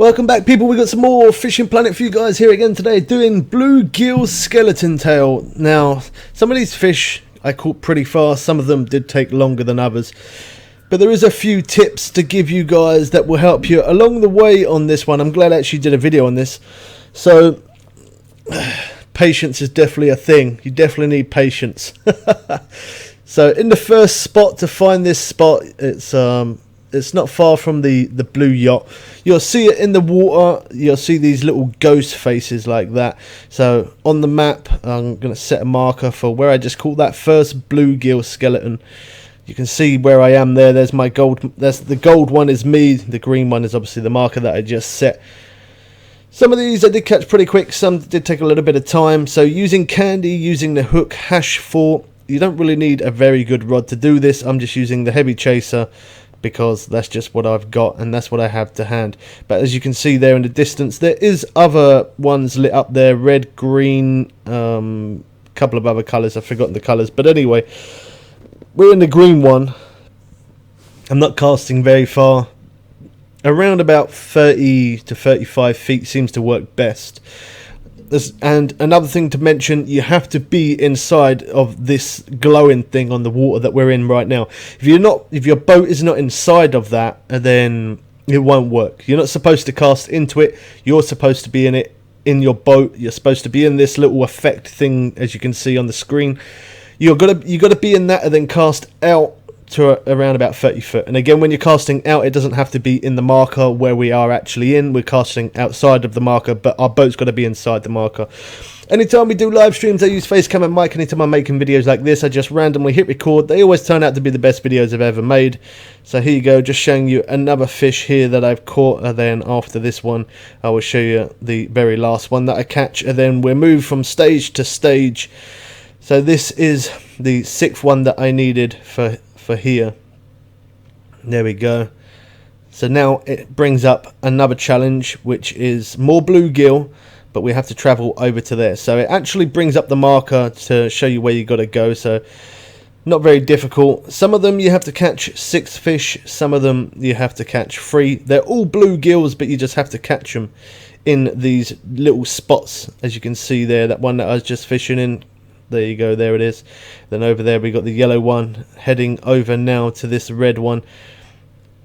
Welcome back, people. We got some more Fishing Planet for you guys here again today, doing bluegill skeleton tail. Now, some of these fish I caught pretty fast. Some of them did take longer than others, but there is a few tips to give you guys that will help you along the way on this one. I'm glad I actually did a video on this. So, patience is definitely a thing. You definitely need patience. So, in the first spot to find this spot, it's not far from the blue yacht. You'll see it in the water. You'll see these little ghost faces like that. So on the map, I'm going to set a marker for where I just caught that first bluegill skeleton. You can see where I am there. There's my gold. The gold one is me. The green one is obviously the marker that I just set. Some of these I did catch pretty quick. Some did take a little bit of time. So using candy, using the hook hash 4. You don't really need a very good rod to do this. I'm just using the heavy chaser, because that's just what I've got and that's what I have to hand. But as you can see there in the distance, there is other ones lit up there, red, green, couple of other colours. I've forgotten the colours, but anyway, we're in the green one. I'm not casting very far. Around about 30 to 35 feet seems to work best. And another thing to mention, you have to be inside of this glowing thing on the water that we're in right now. If your boat is not inside of that, then it won't work. You're not supposed to cast into it. You're supposed to be in it, in your boat. You're supposed to be in this little effect thing, as you can see on the screen. You got to be in that and then cast out to around about 30 foot. And again, when you're casting out, it doesn't have to be in the marker where we are actually in. We're casting outside of the marker, but our boat's got to be inside the marker. Anytime we do live streams, I use Facecam and mic. Anytime I'm making videos like this, I just randomly hit record. They always turn out to be the best videos I've ever made. So here you go, just showing you another fish here that I've caught. And then after this one, I will show you the very last one that I catch. And then we'll move from stage to stage. So this is the 6th one that I needed for here. There we go. So now it brings up another challenge, which is more bluegill, but we have to travel over to there. So it actually brings up the marker to show you where you got to go. So not very difficult. Some of them you have to catch 6 fish, some of them you have to catch 3. They're all bluegills, but you just have to catch them in these little spots, as you can see there. That one that I was just fishing in, there you go, there it is. Then over there we got the yellow one, heading over now to this red one.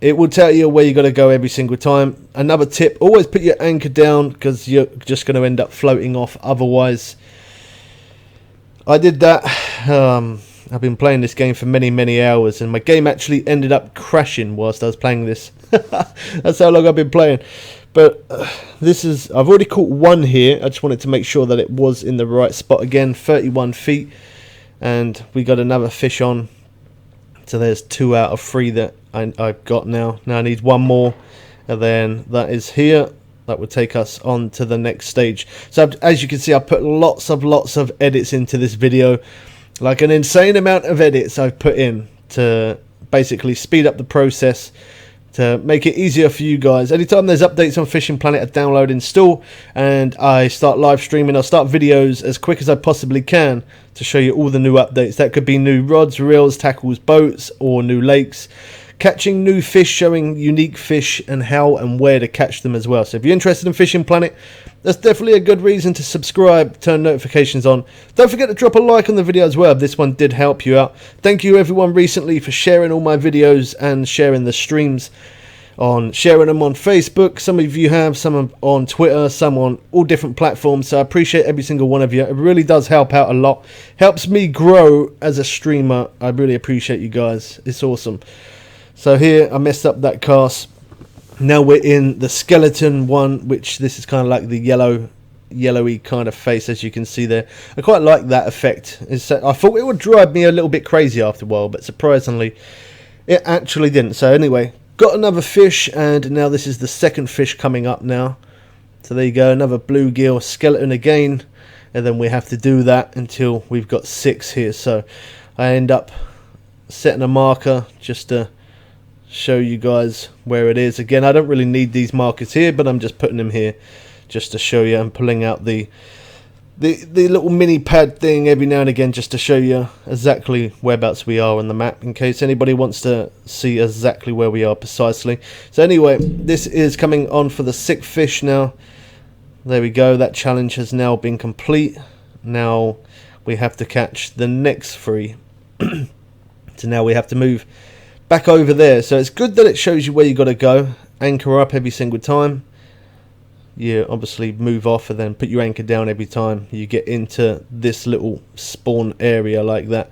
It will tell you where you got to go every single time. Another tip, always put your anchor down, because you're just going to end up floating off otherwise. I did that. I've been playing this game for many hours, and my game actually ended up crashing whilst I was playing this. That's how long I've been playing. But I've already caught one here. I just wanted to make sure that it was in the right spot again. 31 feet. And we got another fish on. So there's 2 out of 3 that I've got now. Now I need one more. And then that is here. That would take us on to the next stage. So as you can see, I've put lots of edits into this video. Like an insane amount of edits I've put in to basically speed up the process, to make it easier for you guys. Anytime there's updates on Fishing Planet, I download, install, and I start live streaming. I'll start videos as quick as I possibly can to show you all the new updates. That could be new rods, reels, tackles, boats, or new lakes. Catching new fish, showing unique fish and how and where to catch them as well. So if you're interested in Fishing Planet, that's definitely a good reason to subscribe, turn notifications on. Don't forget to drop a like on the video as well if this one did help you out. Thank you everyone recently for sharing all my videos and sharing the streams, sharing them on Facebook. Some of you have, some on Twitter, some on all different platforms. So I appreciate every single one of you. It really does help out a lot. Helps me grow as a streamer. I really appreciate you guys. It's awesome. So here I messed up that cast. Now we're in the skeleton one, which this is kind of like the yellowy kind of face, as you can see there. I quite like that effect. I thought it would drive me a little bit crazy after a while, but surprisingly it actually didn't. So anyway, got another fish, and now this is the 2nd fish coming up now. So there you go, another bluegill skeleton again, and then we have to do that until we've got 6 here. So I end up setting a marker just to show you guys where it is. Again, I don't really need these markers here, but I'm just putting them here just to show you. I'm pulling out the the little mini pad thing every now and again, just to show you exactly whereabouts we are on the map, in case anybody wants to see exactly where we are precisely. So anyway, this is coming on for the 6th fish now. There we go, that challenge has now been complete. Now we have to catch the next 3. So now we have to move back over there. So it's good that it shows you where you got to go. Anchor up every single time. You obviously move off and then put your anchor down every time you get into this little spawn area like that.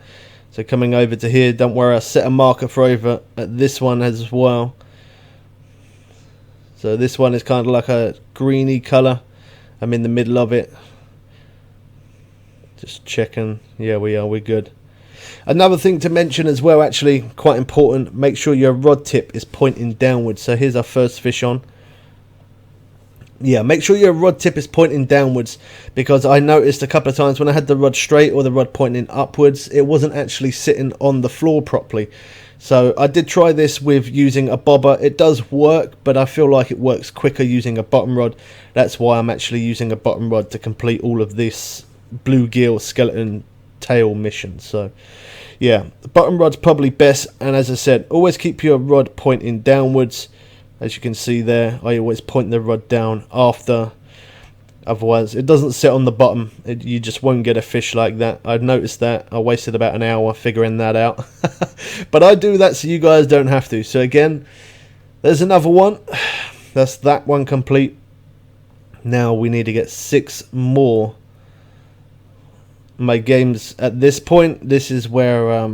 So coming over to here, don't worry, I set a marker for over at this one as well. So this one is kind of like a greeny colour. I'm in the middle of it. Just checking. Yeah, we're good. Another thing to mention as well, actually quite important, make sure your rod tip is pointing downwards. So here's our first fish on. Yeah, make sure your rod tip is pointing downwards, because I noticed a couple of times when I had the rod straight or the rod pointing upwards, it wasn't actually sitting on the floor properly. So I did try this with using a bobber. It does work, but I feel like it works quicker using a bottom rod. That's why I'm actually using a bottom rod to complete all of this bluegill skeleton tail mission. So yeah, the bottom rod's probably best, and as I said, always keep your rod pointing downwards. As you can see there, I always point the rod down after, otherwise it doesn't sit on the bottom. You just won't get a fish like that. I've noticed that. I wasted about an hour figuring that out. But I do that so you guys don't have to. So again, there's another one. That's that one complete. Now we need to get 6 more. My games at this point, this is where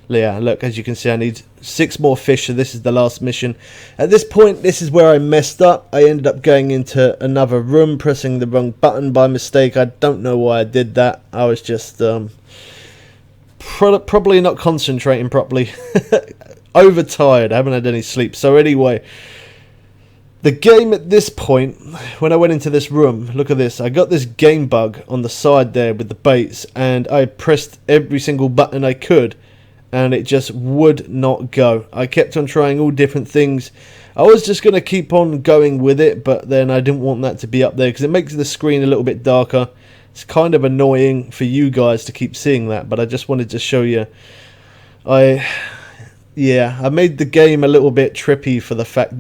yeah, look, as you can see, I need 6 more fish, so this is the last mission. At this point, this is where I messed up. I ended up going into another room, pressing the wrong button by mistake. I don't know why I did that. I was just probably not concentrating properly. Overtired. I haven't had any sleep. So anyway, the game at this point, when I went into this room, look at this. I got this game bug on the side there with the baits, and I pressed every single button I could, and it just would not go. I kept on trying all different things. I was just going to keep on going with it, but then I didn't want that to be up there because it makes the screen a little bit darker. It's kind of annoying for you guys to keep seeing that, but I just wanted to show you. I made the game a little bit trippy for the fact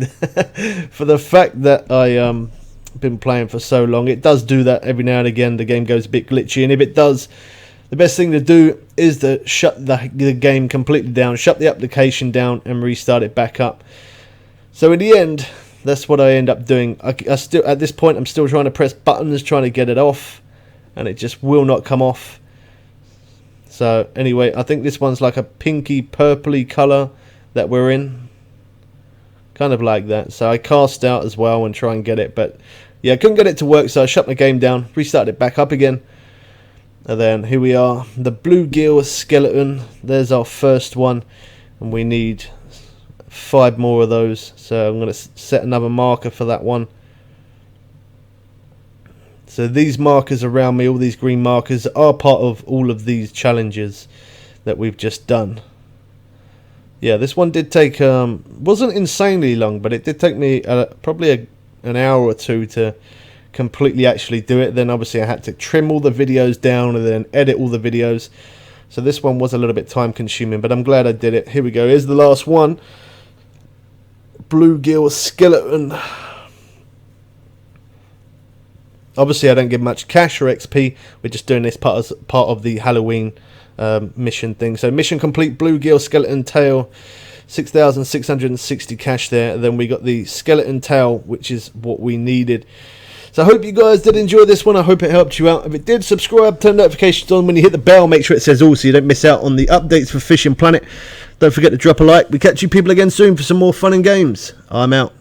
that I been playing for so long. It does do that every now and again. The game goes a bit glitchy, and if it does, the best thing to do is to shut the game completely down, shut the application down, and restart it back up. So in the end, that's what I end up doing. I still, at this point, I'm still trying to press buttons, trying to get it off, and it just will not come off. So anyway, I think this one's like a pinky purpley colour that we're in, kind of like that. So I cast out as well and try and get it, but yeah, I couldn't get it to work, so I shut my game down, restarted it back up again. And then here we are, the bluegill skeleton. There's our first one, and we need 5 more of those. So I'm going to set another marker for that one. So these markers around me, all these green markers, are part of all of these challenges that we've just done. Yeah, this one did take, wasn't insanely long, but it did take me probably an hour or 2 to completely actually do it. Then obviously I had to trim all the videos down and then edit all the videos. So this one was a little bit time consuming, but I'm glad I did it. Here we go. Here's the last one. Bluegill skeleton. Obviously I don't get much cash or XP. We're just doing this part of the Halloween mission thing. So mission complete, bluegill skeleton tail, 6,660 cash there. And then we got the skeleton tail, which is what we needed. So I hope you guys did enjoy this one. I hope it helped you out. If it did, subscribe, turn notifications on. When you hit the bell, make sure it says all so you don't miss out on the updates for Fishing Planet. Don't forget to drop a like. We catch you people again soon for some more fun and games. I'm out.